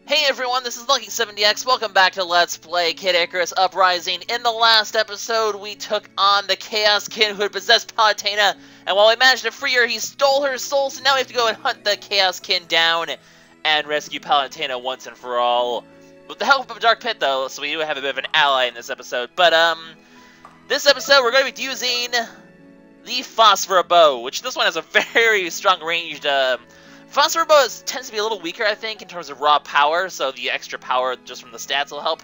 Hey everyone, this is LuckySevenDX. Welcome back to Let's Play Kid Icarus Uprising. In the last episode, we took on the Chaos Kin who had possessed Palutena, and while we managed to free her, he stole her soul, so now we have to go and hunt the Chaos Kin down and rescue Palutena once and for all. With the help of a Dark Pit, though, so we do have a bit of an ally in this episode. But, this episode, we're going to be using the Phosphor Bow, which this one has a very strong ranged, Phosphor Bow tends to be a little weaker, I think, in terms of raw power, so the extra power just from the stats will help.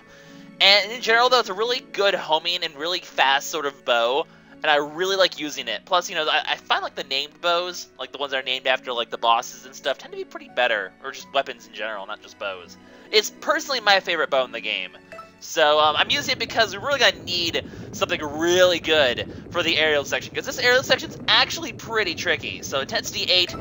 And in general, though, it's a really good homing and really fast sort of bow, and I really like using it. Plus, you know, I find, like, the named bows, like the ones that are named after, like, the bosses and stuff, tend to be pretty better, or just weapons in general, not just bows. It's personally my favorite bow in the game. So, I'm using it because we're really going to need something really good for the aerial section, because this aerial section's actually pretty tricky. So, Intensity 8...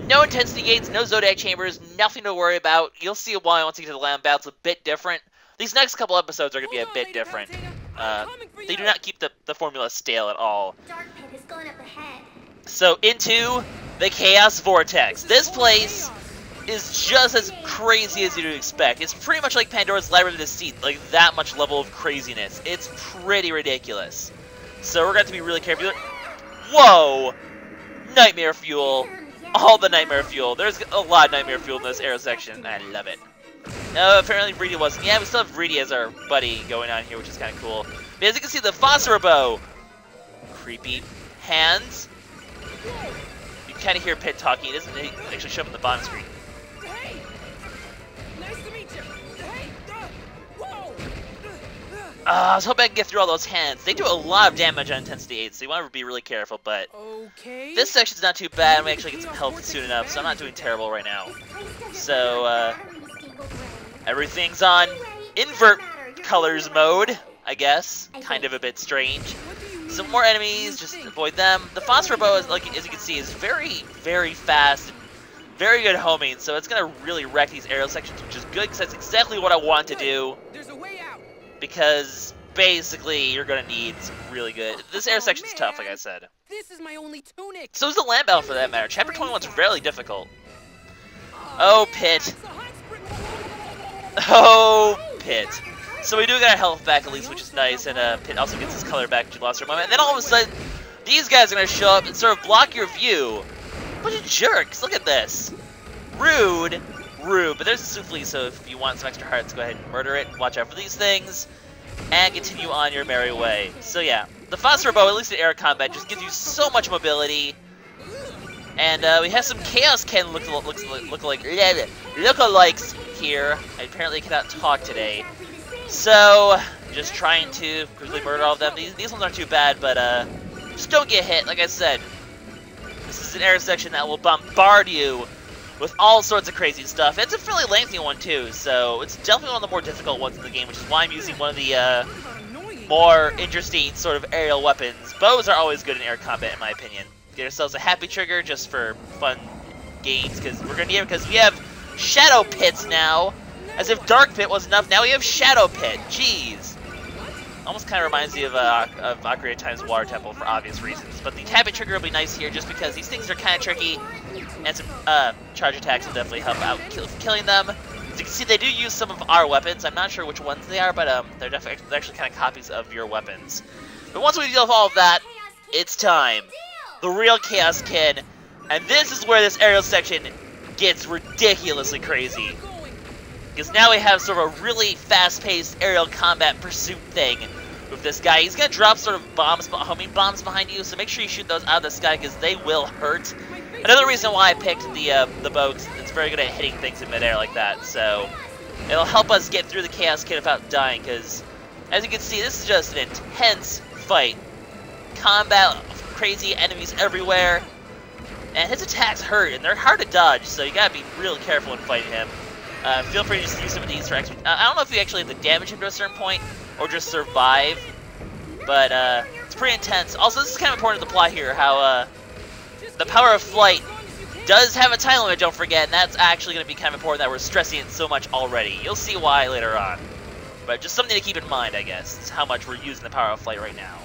no intensity gates, no Zodiac Chambers, nothing to worry about. You'll see why once you get to the land battle. It's a bit different. These next couple episodes are going to be a bit different. They do not keep the formula stale at all. So, into the Chaos Vortex. This place is just as crazy as you'd expect. It's pretty much like Pandora's Labyrinth of Deceit, like that much level of craziness. It's pretty ridiculous. So, we're going to have to be really careful. Whoa! Nightmare Fuel. All the Nightmare Fuel. There's a lot of Nightmare Fuel in this arrow section. I love it. No, apparently Reedy wasn't. Yeah, we still have Reedy as our buddy going on here, which is kind of cool. But as you can see, the Phosphor Bow. Creepy hands. You can kind of hear Pit talking. It doesn't actually show up on the bottom screen. Hey! Nice to meet you. Hey! Whoa! I was hoping I could get through all those hands. They do a lot of damage on Intensity 8, so you want to be really careful, but okay. This section's not too bad. We actually get some health soon enough, so I'm not doing terrible right now. So, everything's on invert colors mode, I guess. Kind of a bit strange. Some more enemies, just avoid them. The Phosphor Bow, is, like, as you can see, is very, very fast and very good homing, so it's going to really wreck these aerial sections, which is good, because that's exactly what I want to do. There's a way out. Because basically you're gonna need some really good. This air section's tough, like I said. This is my only tunic. So is the land battle for that matter. Chapter 21's fairly difficult. Oh, Pit. Oh, Pit. So we do get our health back at least, which is nice, and Pit also gets his color back, which you lost for a moment. And then all of a sudden, these guys are gonna show up and sort of block your view. Bunch of jerks. Look at this. Rude. Rude, but there's a souffle, so if you want some extra hearts, go ahead and murder it. Watch out for these things, and continue on your merry way. So yeah, the Phosphor Bow, at least in air combat, just gives you so much mobility. And we have some Chaos Kin lookalikes here. I apparently cannot talk today. So, just trying to quickly murder all of them. These ones aren't too bad, but just don't get hit, like I said. This is an air section that will bombard you with all sorts of crazy stuff. It's a fairly lengthy one too, so it's definitely one of the more difficult ones in the game, which is why I'm using one of the more interesting sort of aerial weapons. Bows are always good in air combat, in my opinion. Get ourselves a Happy Trigger just for fun games, because we're gonna need it because we have Shadow Pits now. As if Dark Pit was enough, now we have Shadow Pit. Jeez. Almost kind of reminds me of Ocarina of Time's Water Temple for obvious reasons. But the Happy Trigger will be nice here just because these things are kind of tricky. And some charge attacks will definitely help out killing them. As you can see, they do use some of our weapons. I'm not sure which ones they are, but they're actually kind of copies of your weapons. But once we deal with all of that, it's time. The real Chaos Kin. And this is where this aerial section gets ridiculously crazy. Because now we have sort of a really fast-paced aerial combat pursuit thing with this guy. He's going to drop sort of bombs, homing bombs behind you, so make sure you shoot those out of the sky because they will hurt. Another reason why I picked the bow, it's very good at hitting things in midair like that, so it'll help us get through the Chaos Kin without dying, because as you can see, this is just an intense fight. Combat, crazy enemies everywhere, and his attacks hurt, and they're hard to dodge, so you gotta be really careful when fighting him. Feel free to just use some of these for extra. I don't know if we actually have to damage him to a certain point, or just survive, but it's pretty intense. Also, this is kind of important to the plot here, how the power of flight does have a time limit, don't forget, and that's actually going to be kind of important that we're stressing it so much already. You'll see why later on. But just something to keep in mind, I guess, is how much we're using the power of flight right now.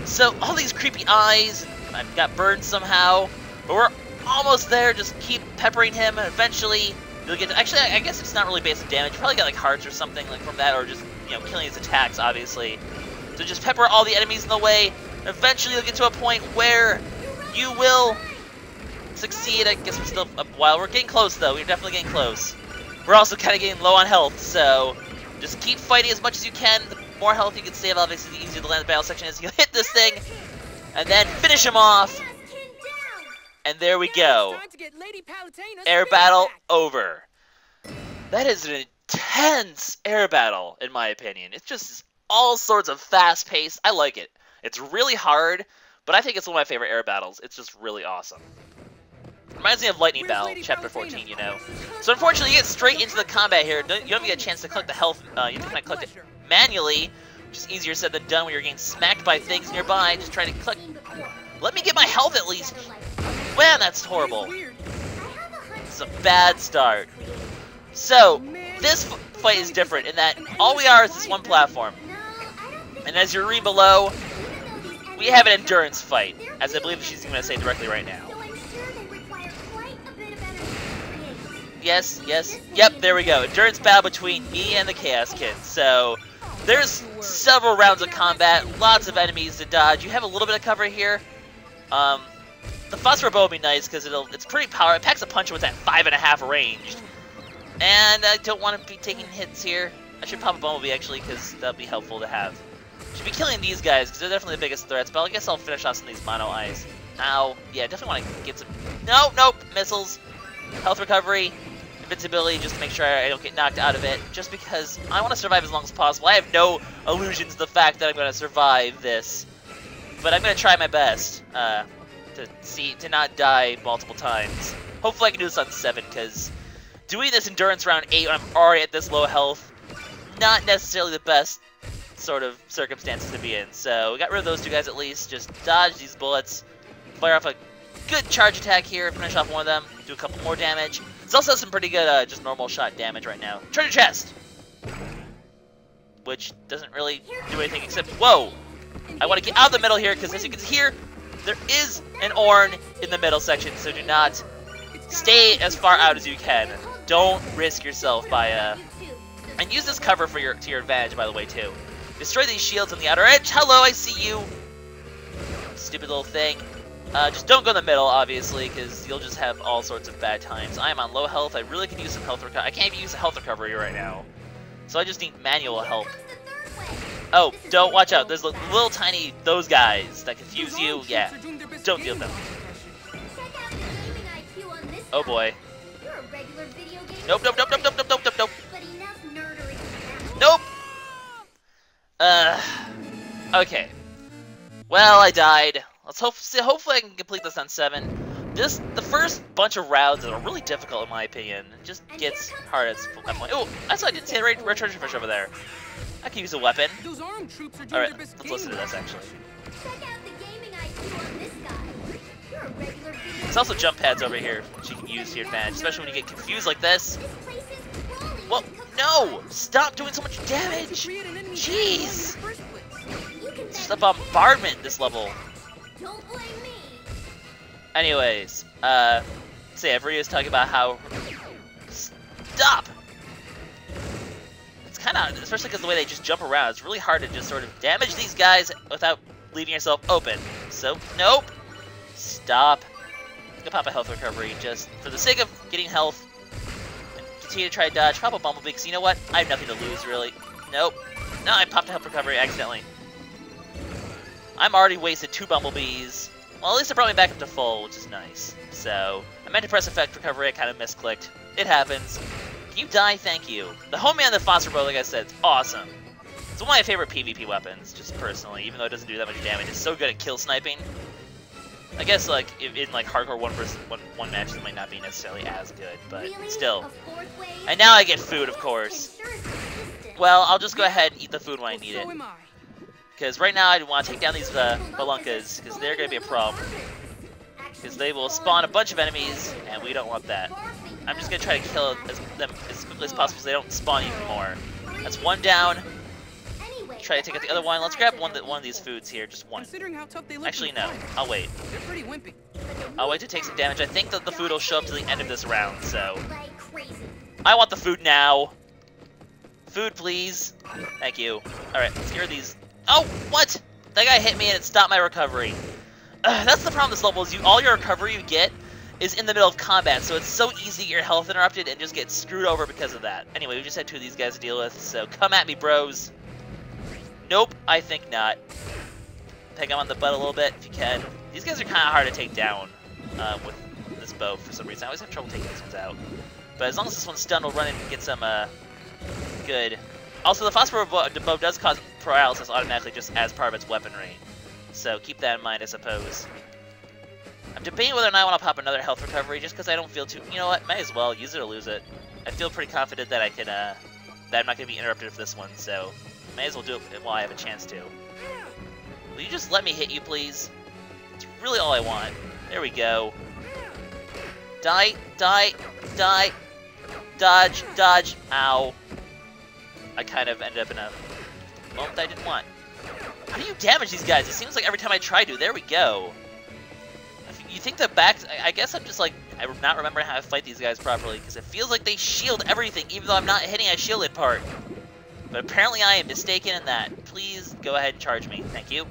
So, all these creepy eyes, I've got burned somehow, but we're almost there. Just keep peppering him, and eventually You'll get actually, I guess it's not really based on damage. You probably get like hearts or something like from that, or just killing his attacks, obviously. So just pepper all the enemies in the way. Eventually, you'll get to a point where you will succeed. I guess we're still a while. We're getting close, though. We're definitely getting close. We're also kind of getting low on health, so just keep fighting as much as you can. The more health you can save, obviously, the easier the land of battle section is. You'll hit this thing, and then finish him off. And there we go. Air battle over. That is an intense air battle, in my opinion. It's just all sorts of fast-paced. I like it. It's really hard, but I think it's one of my favorite air battles. It's just really awesome. Reminds me of Lightning Battle, Chapter 14, So unfortunately, you get straight into the combat here. You don't even get a chance to collect the health. You have to kind of collect it manually, which is easier said than done when you're getting smacked by things nearby. Just trying to collect. Let me get my health at least. Man, that's horrible. It's a bad start. So, this fight is different in that all we are is this one platform. And as you're reading below, we have an endurance fight, as I believe she's going to say directly right now. Yes, yep, there we go. Endurance battle between me and the Chaos Kid. So, there's several rounds of combat, lots of enemies to dodge. You have a little bit of cover here. The phosphor bow will be nice because it's pretty powerful. It packs a punch with that 5.5 range. And I don't want to be taking hits here. I should pop a bumblebee actually because that'll be helpful to have. Should be killing these guys because they're definitely the biggest threats. But I guess I'll finish off some of these mono eyes. Ow. Yeah, definitely want to get some. Nope. Missiles. Health recovery. Invincibility just to make sure I don't get knocked out of it. Just because I want to survive as long as possible. I have no illusions to the fact that I'm going to survive this. But I'm going to try my best to not die multiple times. Hopefully I can do this on 7 because doing this endurance round 8 when I'm already at this low health, not necessarily the best sort of circumstances to be in. So we got rid of those two guys at least. Just dodge these bullets, fire off a good charge attack here, finish off one of them, do a couple more damage. It's also some pretty good just normal shot damage right now. Treasure chest! Which doesn't really do anything except, whoa! I want to get out of the middle here because as you can hear, there is an Orn in the middle section, so do not stay as far out as you can. Don't risk yourself by and use this cover for to your advantage, by the way, too. Destroy these shields on the outer edge. Hello, I see you. Stupid little thing. Just don't go in the middle, obviously, because you'll just have all sorts of bad times. I am on low health. I really can use some health recovery. I can't even use a health recovery right now, so I just need manual help. Oh, don't watch out. There's little tiny those guys that confuse you. Yeah, don't deal with them. Oh boy. Nope. Nope. Okay. Well, I died. Let's hopefully I can complete this on 7. The first bunch of rounds are really difficult in my opinion. It just gets hard at that point. Oh, that's why I didn't see a red treasure fish over there. I can use a weapon. Alright, let's listen to this actually. There's also jump pads over here which you can use to your advantage, especially when you get confused like this. Well, no! Stop doing so much damage! Jeez! It's just a bombardment this level. Anyways, say everybody's talking about how... Stop! It's kind of, especially because the way they just jump around, it's really hard to just sort of damage these guys without leaving yourself open. So, nope! Stop. I'm gonna pop a health recovery just for the sake of getting health. And continue to try to dodge. Pop a bumblebee, because you know what? I have nothing to lose, really. Nope. No, I popped a health recovery accidentally. I'm already wasted 2 bumblebees. Well, at least it brought me back up to full, which is nice. So, I meant to press effect recovery, I kind of misclicked. It happens. Can you die? Thank you. The homie on the phosphor bow, like I said, it's awesome. It's one of my favorite PvP weapons, just personally, even though it doesn't do that much damage. It's so good at kill sniping. I guess, like, in like hardcore one matches, it might not be necessarily as good, but still. And now I get food, of course. Well, I'll just go ahead and eat the food when I need it. Because right now I want to take down these Balunkas, because they're going to be a problem. Because they will spawn a bunch of enemies, and we don't want that. I'm just going to try to kill them as quickly as possible so they don't spawn even more. That's 1 down. Try to take out the other one. Let's grab one of these foods here, just 1. Actually, no. I'll wait. I'll wait to take some damage. I think that the food will show up to the end of this round, so... I want the food now. Food, please. Thank you. Alright, let's get rid of these. Oh, what? That guy hit me and it stopped my recovery. That's the problem with this level, is all your recovery you get is in the middle of combat, so it's so easy to get your health interrupted and just get screwed over because of that. Anyway, we just had 2 of these guys to deal with, so come at me, bros. Nope, I think not. Peg them on the butt a little bit if you can. These guys are kind of hard to take down with this bow for some reason. I always have trouble taking these ones out. But as long as this one's stunned, we'll run in and get some good. Also, the phosphor bow does cause paralysis automatically just as part of its weaponry. So keep that in mind, I suppose. I'm debating whether or not I want to pop another health recovery just because I don't feel too... You know what? Might as well. Use it or lose it. I feel pretty confident that I can, that I'm not going to be interrupted for this one, so may as well do it while I have a chance to. Will you just let me hit you, please? It's really all I want. There we go. Die, die, die. Dodge, dodge. Ow. I kind of ended up in a moment I didn't want. How do you damage these guys? It seems like every time I try to. There we go. You think the back... I guess I'm just like... I'm not remembering how to fight these guys properly, because it feels like they shield everything, even though I'm not hitting a shielded part. But apparently I am mistaken in that. Please go ahead and charge me. Thank you.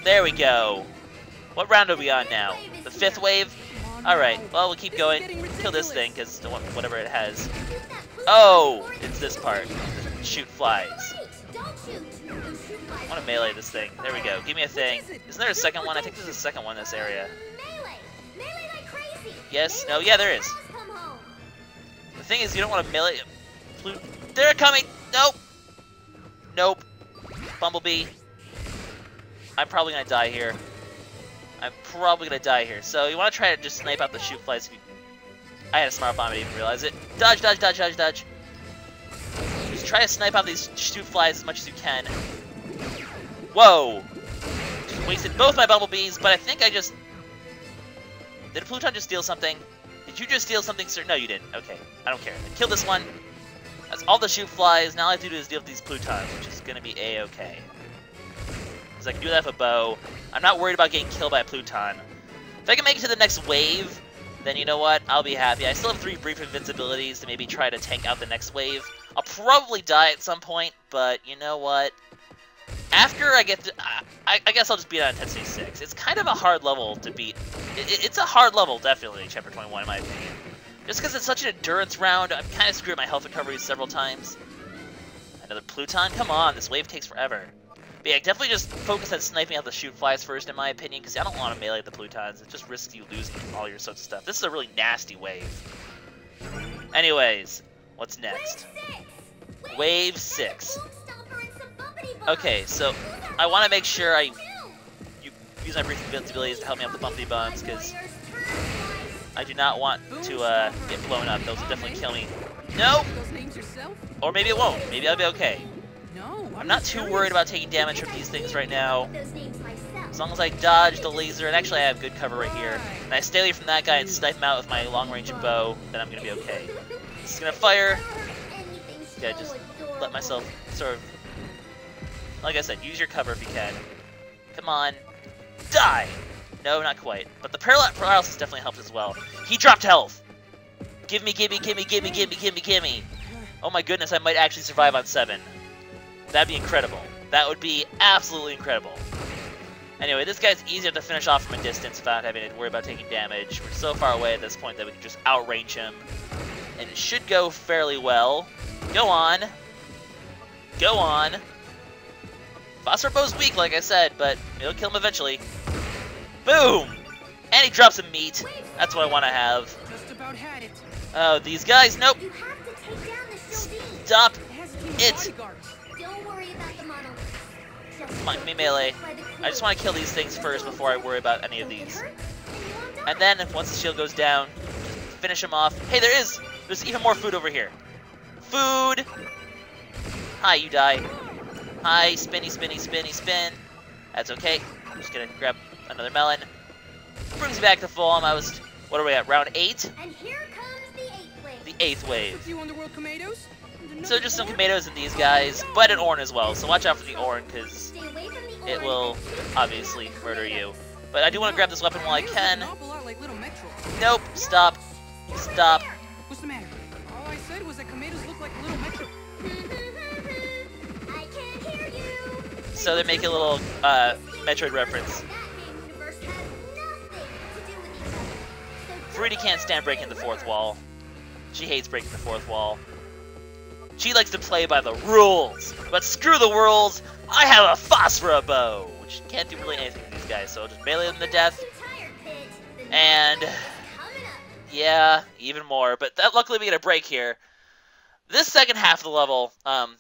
There we go. What round are we on now? The 5th wave? Alright, well, we'll keep going. Kill this thing, because whatever it has. Oh! It's this part. Shoot flies. I want to melee this thing. There we go. Give me a thing. Isn't there a second one? I think there's a second one in this area. Yes? No? Yeah, there is. The thing is, you don't want to melee... They're coming! Nope! Nope. Bumblebee. I'm probably going to die here. I'm probably going to die here. So you want to try to just snipe out the shoot flies. I had a smart bomb, I didn't even realize it. Dodge, dodge, dodge, dodge, dodge. Just try to snipe out these shoot flies as much as you can. Whoa! Just wasted both my bumblebees, but I think I just... Did Pluton just steal something? Did you just steal something, sir? No, you didn't. Okay, I don't care. Kill this one. That's all the shoot flies. Now all I have to do is deal with these Plutons, which is going to be A-okay. Because I can do that with a bow. I'm not worried about getting killed by a Pluton. If I can make it to the next wave, then you know what? I'll be happy. I still have 3 brief invincibilities to maybe try to tank out the next wave. I'll probably die at some point, but you know what? After I get to... I guess I'll just beat it on intensity 6. It's kind of a hard level to beat. It's a hard level, definitely, Chapter 21, in my opinion. Just because it's such an endurance round, I'm kind of screwed my health recoveries several times. Another Pluton? Come on, this wave takes forever. But yeah, definitely just focus on sniping out the shoot flies first, in my opinion, because I don't want to melee the Plutons. It just risks you losing all your sorts of stuff. This is a really nasty wave. Anyways, what's next? Wave 6. Okay, so I want to make sure I use my brief invincibilities to help me out the bumpy bums, because I do not want to get blown up. Those will definitely kill me. No! Or maybe it won't. Maybe I'll be okay. I'm not too worried about taking damage from these things right now. As long as I dodge the laser, and actually I have good cover right here, and I stay away from that guy and snipe him out with my long-range bow, then I'm going to be okay. This is going to fire. Yeah, just let myself sort of... Like I said, use your cover if you can. Come on. Die! No, not quite. But the paralysis definitely helped as well. He dropped health! Gimme, gimme, gimme, gimme, gimme, gimme, gimme! Oh my goodness, I might actually survive on 7. That'd be incredible. That would be absolutely incredible. Anyway, this guy's easier to finish off from a distance without having to worry about taking damage. We're so far away at this point that we can just outrange him. And it should go fairly well. Go on. Go on. Phosphor Bow's weak, like I said, but it'll kill him eventually. Boom! And he drops some meat. That's what I want to have. Just about had it. Oh, these guys, nope. Stop it. Don't worry about the model. Come on, me melee. I just want to kill these things first before I worry about any of these. And then, once the shield goes down, finish him off. Hey, there's even more food over here. Food! Hi, you die. Hi, spinny, spinny, spinny, spin. That's okay. I'm just gonna grab another melon. Brings me back to full almost. What are we at, round 8? And here comes the 8th wave. The 8th wave. You underworld tomatoes? So just some tomatoes in these guys, but an Orn as well. So watch out for the Orn, because it will obviously murder you. But I do want to grab this weapon while I can. Nope, stop. Stop. All I said was that tomatoes look like little metro. I can't hear you. So they make a little Metroid reference. That game universe has nothing to do with each other. So Fruity can't stand breaking the fourth wall. She hates breaking the fourth wall. She likes to play by the rules. But screw the rules, I have a Phosphora Bow, which can't do really anything to these guys, so I'll just melee them to death. too tired, Pit. The And next coming up. yeah, even more. But luckily we get a break here. This second half of the level,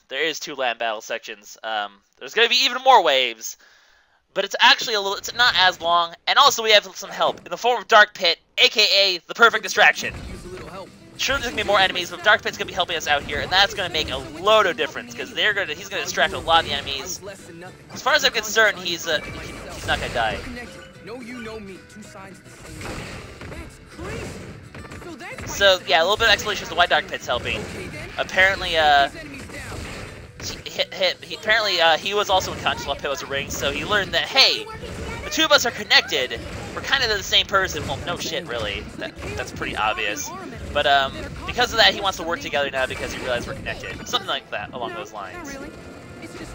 there is 2 land battle sections. There's going to be even more waves. But it's actually it's not as long. And also we have some help in the form of Dark Pit, aka the perfect distraction. Use a little help. Sure, there's gonna be more enemies, but Dark Pit's gonna be helping us out here, and that's gonna make a load of difference because he's gonna distract a lot of the I enemies. was less than nothing. As far as I'm concerned, he's not gonna die. Connected. No you, no me. Two sides the same. That's crazy. So that's why So yeah, a little bit of explanation as to why Dark Pit's helping. Okay, then. Apparently, These enemies down. he was also unconscious while Pit was a ring, so he learned that hey, the two of us are connected. We're kind of the same person. Well, no shit, really. That's pretty obvious. But because of that, he wants to work together now because he realized we're connected. Something like that, along those Not lines. really. It's just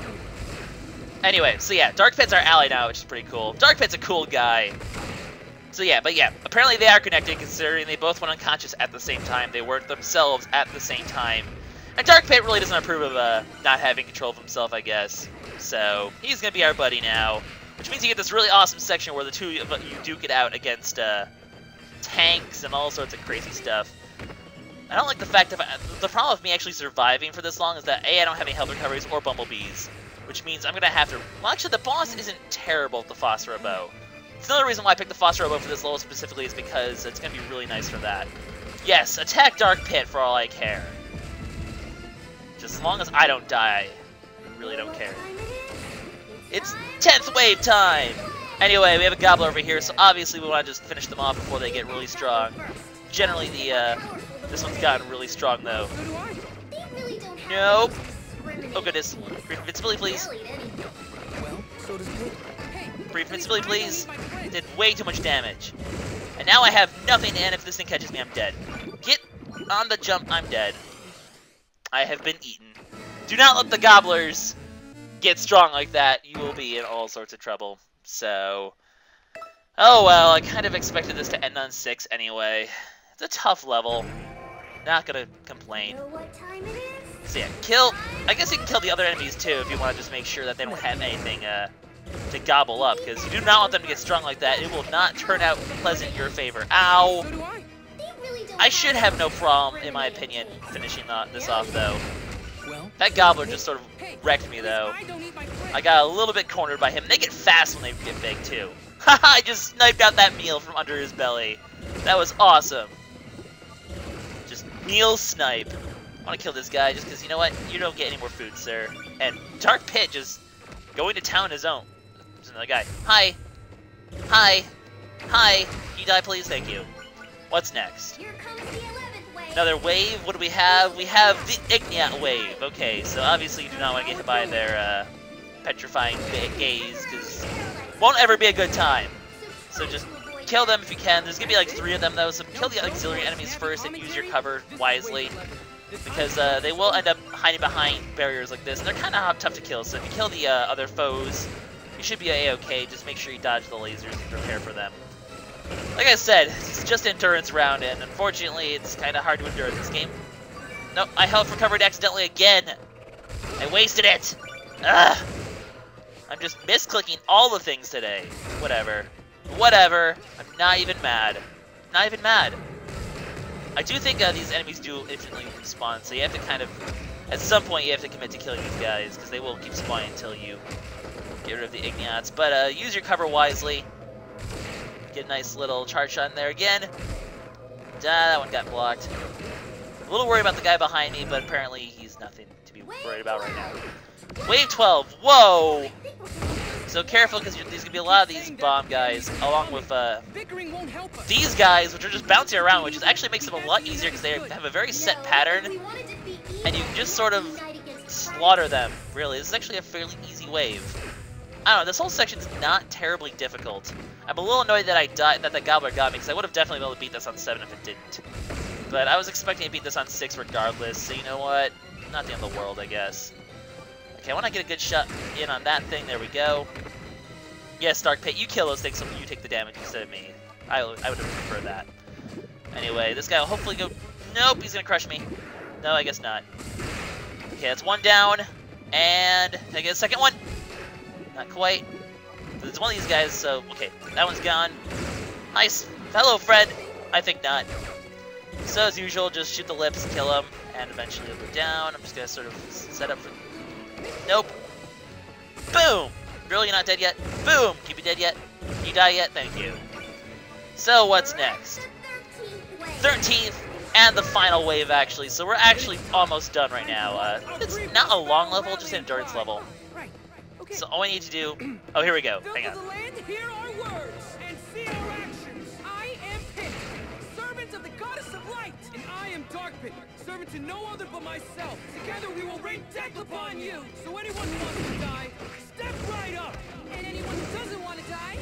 Anyway, so yeah, Dark Pit's our ally now, which is pretty cool. Dark Pit's a cool guy. So yeah, apparently they are connected considering they both went unconscious at the same time. They worked themselves at the same time. And Dark Pit really doesn't approve of not having control of himself, I guess. So he's going to be our buddy now. Which means you get this really awesome section where the two of you duke it out against tanks and all sorts of crazy stuff. I don't like the fact that the problem with me actually surviving for this long is that A, I don't have any health recoveries or bumblebees. Which means I'm going to have to... Well, actually, the boss isn't terrible with the Phosphora Bow. It's another reason why I picked the Phosphora Bow for this level specifically is because it's going to be really nice for that. Yes, attack Dark Pit for all I care. Just as long as I don't die, I really don't care. It's 10th wave time! Anyway, we have a Gobbler over here, so obviously we want to just finish them off before they get really strong. Generally, this one's gotten really strong, though. so do I. They really don't have Nope. discriminate. Oh goodness. Brief invincibility, please. Really, anything. Well, so does Pit. Hey, Brief invincibility, please. I don't need my friends. Did way too much damage. And now I have nothing, and if this thing catches me, I'm dead. Get on the jump, I'm dead. I have been eaten. Do not let the Gobblers get strong like that. You will be in all sorts of trouble. So, oh well, I kind of expected this to end on 6 anyway. It's a tough level. Not gonna complain. Know what time it is? So yeah, I guess you can kill the other enemies too if you want to just make sure that they don't have anything to gobble up, because you do not want them to get strong like that. It will not turn out pleasant in your favor. Ow! So do I. They really don't I should have no problem, in my opinion, finishing this off though. Well, That Gobbler just sort of hey, wrecked me though. I don't need my friends. I got a little bit cornered by him. They get fast when they get big too. Haha, I just sniped out that meal from under his belly. That was awesome. Just meal snipe. I want to kill this guy just because, you know what? You don't get any more food, sir. And Dark Pit just going to town on his own. There's another guy. Hi. Hi. Hi. Can you die, please? Thank you. What's next? Here comes the 11th wave. Another wave. What do we have? We have the Ignat wave. Okay, so obviously you do not want to get hit by their petrifying gaze, because it won't ever be a good time. So just kill them if you can. There's going to be like 3 of them though, so kill the auxiliary enemies first and use your cover wisely. Because they will end up hiding behind barriers like this, and they're kind of tough to kill, so if you kill the other foes, you should be a-okay. Just make sure you dodge the lasers and prepare for them. Like I said, it's just endurance round, and unfortunately, it's kind of hard to endure in this game. Nope, I health recovered accidentally again! I wasted it! Ugh! I'm just misclicking all the things today. Whatever. Whatever. I'm not even mad. Not even mad. I do think these enemies do infinitely respawn, so you have to kind of, at some point you have to commit to killing these guys, because they will keep spawning until you get rid of the Ignats. But use your cover wisely. Get a nice little charge shot in there again. That one got blocked. A little worried about the guy behind me, but apparently he's nothing to be worried about right now. Wave 12, whoa! So careful, because there's going to be a lot of these bomb guys, along with Bickering won't help us. these guys, which are just bouncing around, which actually makes them a lot easier because they have a very set pattern, and you can just sort of slaughter them, really. This is actually a fairly easy wave. I don't know, this whole section's not terribly difficult. I'm a little annoyed that I died, that the Gobbler got me, because I would have definitely been able to beat this on 7 if it didn't. But I was expecting to beat this on 6 regardless, so you know what? Not the end of the world, I guess. Okay, I want to get a good shot in on that thing. There we go. Yes, Dark Pit, you kill those things so you take the damage instead of me. I would have preferred that. Anyway, this guy will hopefully go... Nope, he's going to crush me. No, I guess not. Okay, that's one down. And can I get a second one? Not quite. It's one of these guys, so... Okay, that one's gone. Nice. Hello, friend. I think not. So, as usual, just shoot the lips, kill him, and eventually he'll go down. I'm just going to sort of set up for... Nope. Boom! Really, you're not dead yet? Boom! Keep you dead yet? Can you die yet? Thank you. So, what's next? 13th, and the final wave, actually. So we're actually almost done right now. It's not a long level, just an endurance level. So all I need to do... Oh, here we go. Hang on. Hear our words and see our actions. I am Pit, servant of the goddess of light, and I am Dark Pit, servant to no other but myself. Together we will rain death upon you. So anyone who wants to die, step right up. And anyone who doesn't want to die,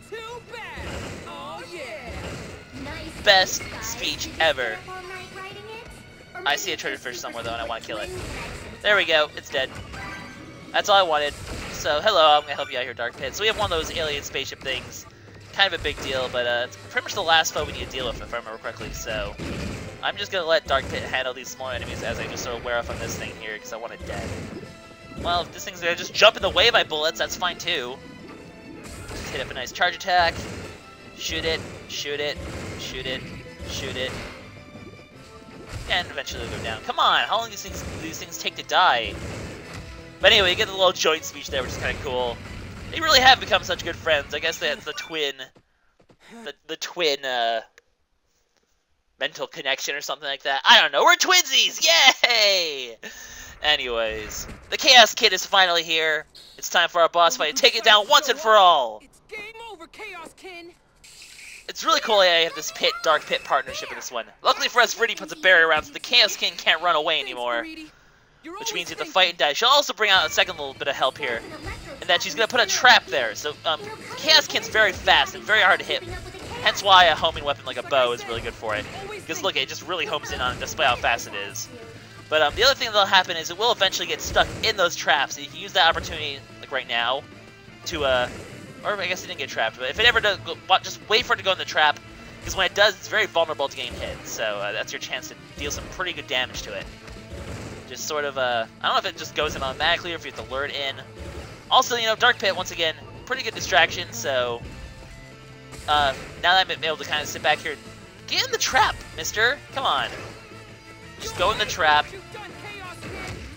too bad. Oh yeah. Nice. Best speech ever. I see a treasure fish somewhere though, and I want to kill it. There we go. It's dead. That's all I wanted. So, hello, I'm going to help you out here, Dark Pit. So we have one of those alien spaceship things. Kind of a big deal, but it's pretty much the last foe we need to deal with, if I remember correctly. So, I'm just going to let Dark Pit handle these smaller enemies as I just sort of wear off on this thing here, because I want it dead. Well, if this thing's going to just jump in the way of my bullets, that's fine too. Just hit up a nice charge attack. Shoot it, shoot it, shoot it, shoot it. And eventually it'll go down. Come on, how long do these things take to die? But anyway, you get the little joint speech there, which is kind of cool. They really have become such good friends. I guess that's the twin, the twin mental connection or something like that. I don't know. We're twinsies! Yay! Anyways, the Chaos Kid is finally here. It's time for our boss fight to take it down once and for all. It's game over, Chaos Kid. It's really cool I have this Dark Pit partnership in this one. Luckily for us, Riddy puts a barrier around so the Chaos King can't run away anymore. Which means you have to fight and die. She'll also bring out a second little bit of help here. And that she's going to put a trap there. So, Chaos Kin's very fast and very hard to hit. Hence why a homing weapon like a bow is really good for it. Because look, it just really homes in on it despite how fast it is. But the other thing that'll happen is it will eventually get stuck in those traps. So you can use that opportunity, like right now, to, or I guess it didn't get trapped. But if it ever does, just wait for it to go in the trap. Because when it does, it's very vulnerable to getting hit. So that's your chance to deal some pretty good damage to it. Just sort of, I don't know if it just goes in automatically or if you have to lure it in. Also, you know, Dark Pit, once again, pretty good distraction, so... now that I'm able to kind of sit back here, get in the trap, mister! Come on. Just go in the trap.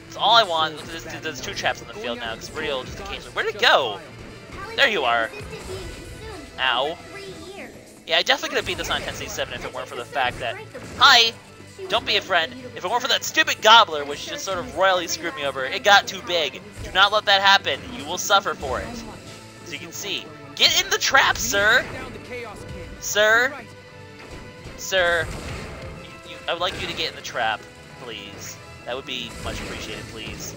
That's all I want. There's 2 traps on the field now, because Riddy will just occasionally... Where'd it go? There you are. Ow. Yeah, I definitely could have beat this on Intensity 7 if it weren't for the fact that... Hi! Don't be a friend. If it weren't for that stupid gobbler, which just sort of royally screwed me over, it got too big. Do not let that happen. You will suffer for it. So you can see. Get in the trap, sir! Sir? Sir? I would like you to get in the trap, please. That would be much appreciated, please.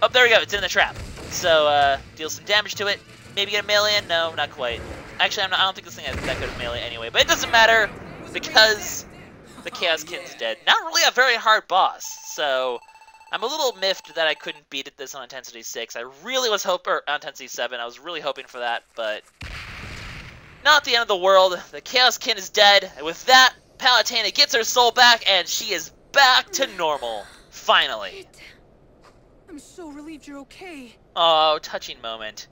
Oh, there we go. It's in the trap. So, deal some damage to it. Maybe get a melee in? No, not quite. Actually, I don't think this thing has that good of melee anyway. But it doesn't matter, because... the Chaos Kid's dead. Not really a very hard boss, so I'm a little miffed that I couldn't beat this on Intensity 6. I really was hoping, or on Intensity 7, I was really hoping for that, but not the end of the world. The Chaos Kid is dead, and with that, Palutena gets her soul back, and she is back to normal. Finally. I'm so relieved you're okay. Oh, touching moment.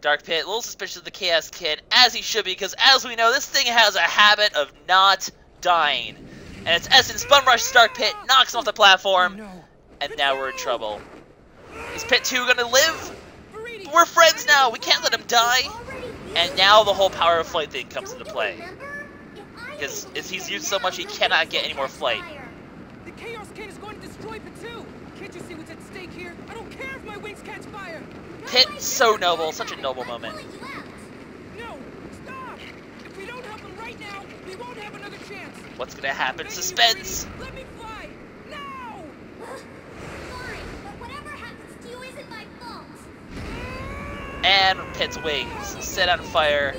Dark Pit, a little suspicious of the Chaos Kid, as he should be, because as we know, this thing has a habit of not dying. And its essence, Bum Rush Dark Pit, knocks him off the platform, and now we're in trouble. Is Pit 2 gonna live? But we're friends now, we can't let him die. And now the whole power of flight thing comes into play. Because he's used so much he cannot get any more flight. The Chaos Kid is going to destroy Pit 2. Can't you see what's at stake here? I don't care if my wings catch fire. Pit, so noble, such a noble moment. No, stop! If we don't help him right now, we won't have another chance. What's gonna happen? Suspense! Let me fly! Now! Sorry, but whatever happens to you isn't my fault. And Pit's wings set on fire,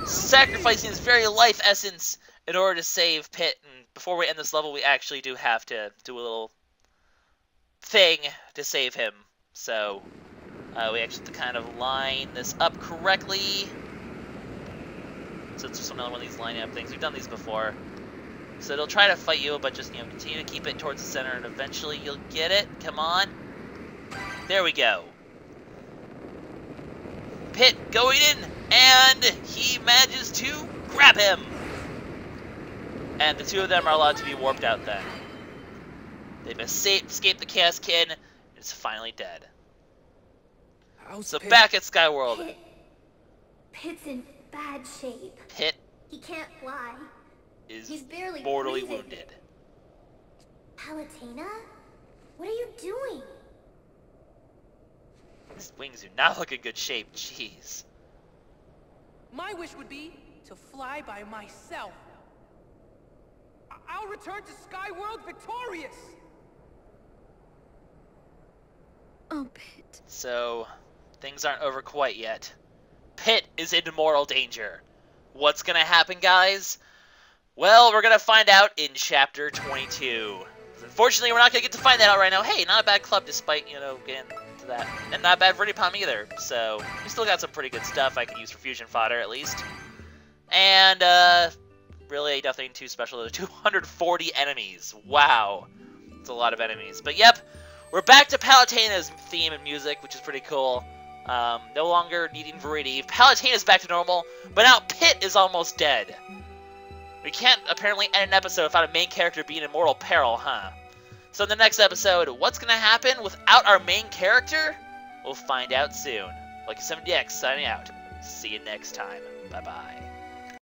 sacrificing his very life essence in order to save Pit and before we end this level, we actually do have to do a little thing to save him. So we actually have to kind of line this up correctly. So it's just another one of these lining up things. We've done these before. So it'll try to fight you, but just, you know, continue to keep it towards the center, and eventually you'll get it. Come on. There we go. Pit going in, and he manages to grab him. And the two of them are allowed to be warped out then. They've escaped the Chaos Kid, and it's finally dead. So back at Skyworld. Pit's in bad shape. Pit He can't fly. He's is barely mortally breathing. wounded. Palutena? What are you doing? His wings do not look in good shape. Jeez. My wish would be to fly by myself. I'll return to Skyworld victorious! Oh, Pit. So, things aren't over quite yet. Pit is in mortal danger. What's gonna happen, guys? Well, we're gonna find out in Chapter 22. Unfortunately, we're not gonna get to find that out right now. Hey, not a bad club despite, you know, getting to that. And not bad for Palm either. So, we still got some pretty good stuff I could use for fusion fodder, at least. And, really nothing too special. There's 240 enemies. Wow. It's a lot of enemies. But, yep, we're back to Palutena's theme and music, which is pretty cool. No longer needing variety. Palutena's back to normal, but now Pit is almost dead. We can't apparently end an episode without a main character being in mortal peril, huh? So in the next episode, what's going to happen without our main character? We'll find out soon. LuckySevenDX signing out. See you next time. Bye-bye.